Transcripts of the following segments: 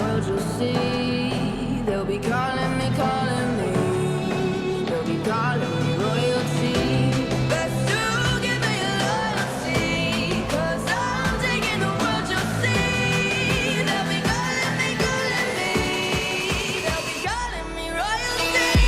world, you'll see. They'll be calling me, calling me. They'll be calling me royalty. Best to give me loyalty, 'cause I'm taking the world, you'll see. They'll be calling me, calling me. They'll be calling me royalty.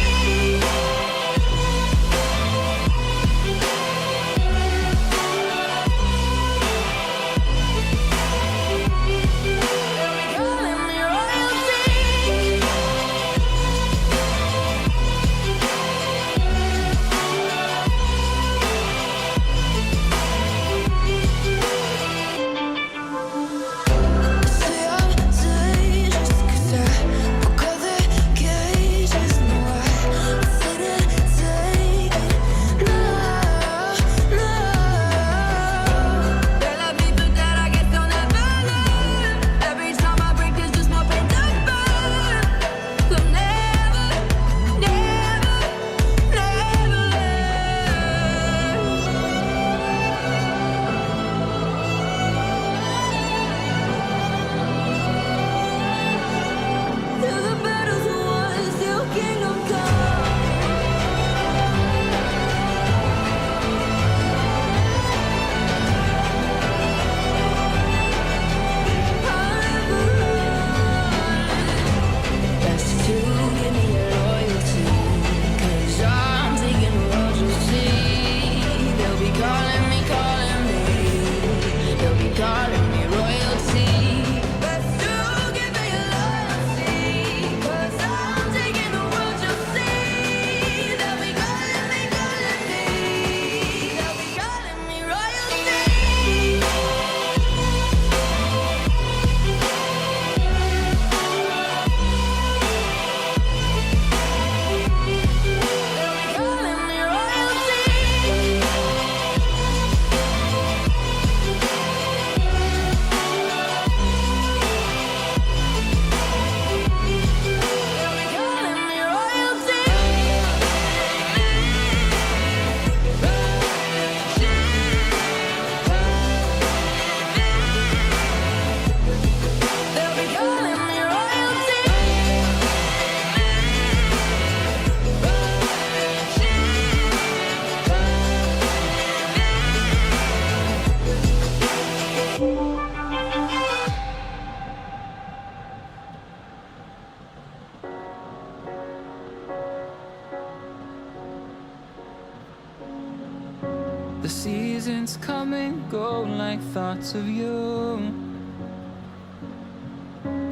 The seasons come and go like thoughts of you.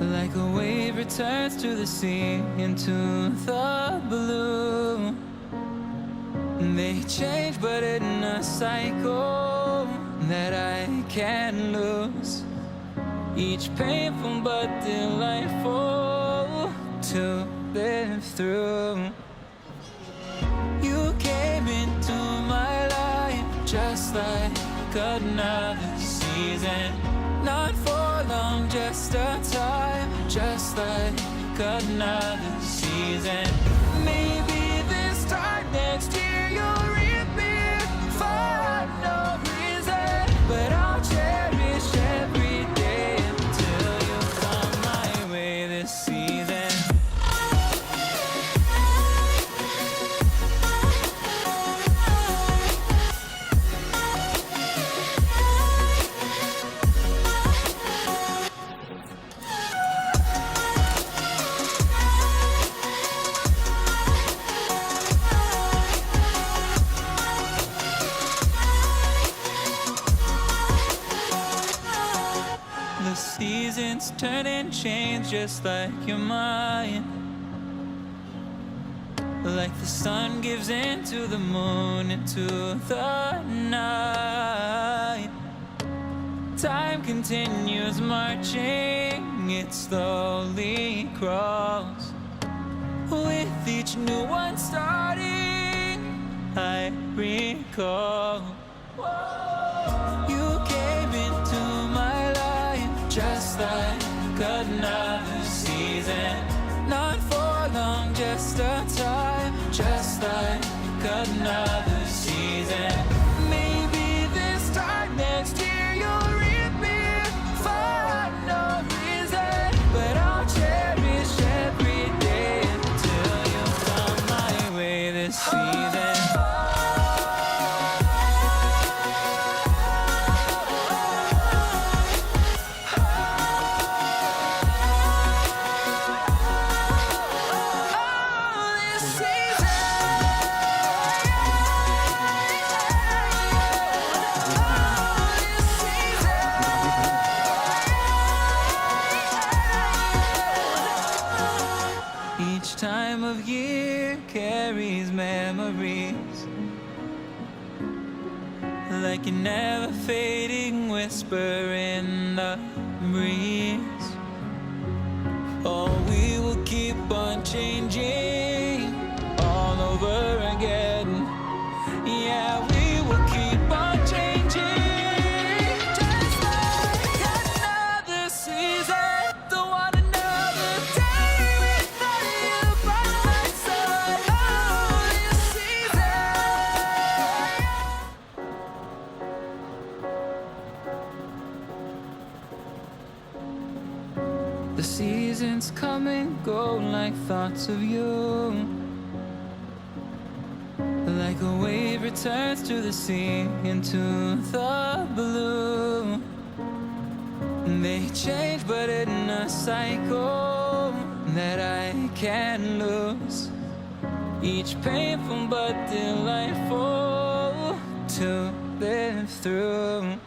Like a wave returns to the sea, into the blue. They change but in a cycle that I can't lose. Each painful but delightful to live through. You came into my life just like another season. Not for long, just a time, just like another season. Maybe this time next year you'll reappear for no reason, but I'll cherish every day until you come my way this season. The seasons turn and change just like your mind. Like the sun gives into the moon, into the night. Time continues marching, it slowly crawls. With each new one starting, I recall. You came into my life just like another season. Not for long, just a time, just like another season. Maybe this time next year you'll reappear for no reason, but I'll of year carries memories like a never fading whisper in the breeze. Oh, we will keep on changing all over again. Yeah, we will keep on changing, just like another season. Don't want another day without you by my side. Oh, this season. The seasons come and go like thoughts of you. Like a wave returns to the sea, into the blue. They change but in a cycle that I can't lose. Each painful but delightful to live through.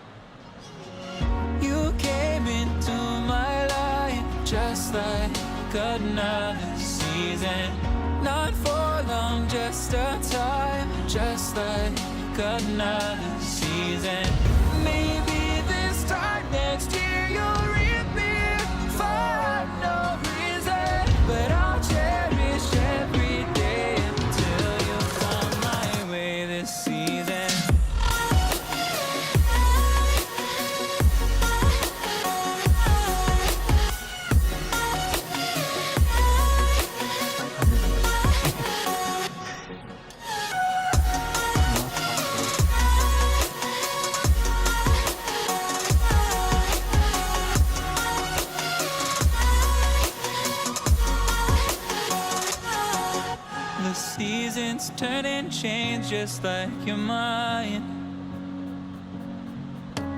You came into my life just like another season. Not for long, just a time, just like another season. Maybe this time next year you'll reappear for no reason, but I'll cherish every day until you come my way this season. The seasons turn and change just like your mind.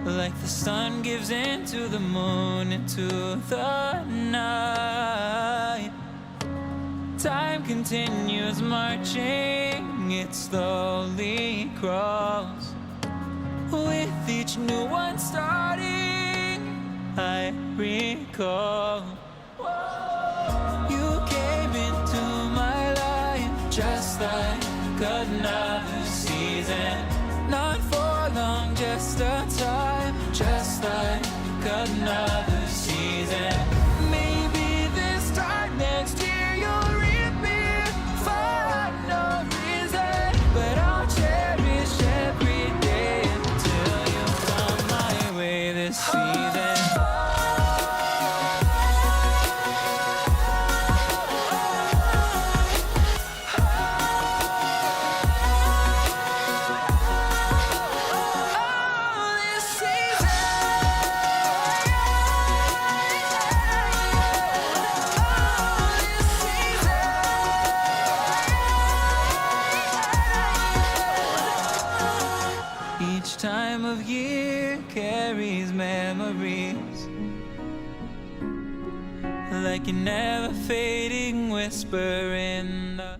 Like the sun gives into the moon, into the night. Time continues marching, it slowly crawls. With each new one starting, I recall. You came into my life just like another season. Not for long, just a time, just like another season. Maybe this time next year you'll reappear for no reason, but I'll cherish every day until you come my way this season. Each time of year carries memories like a never fading whisper in the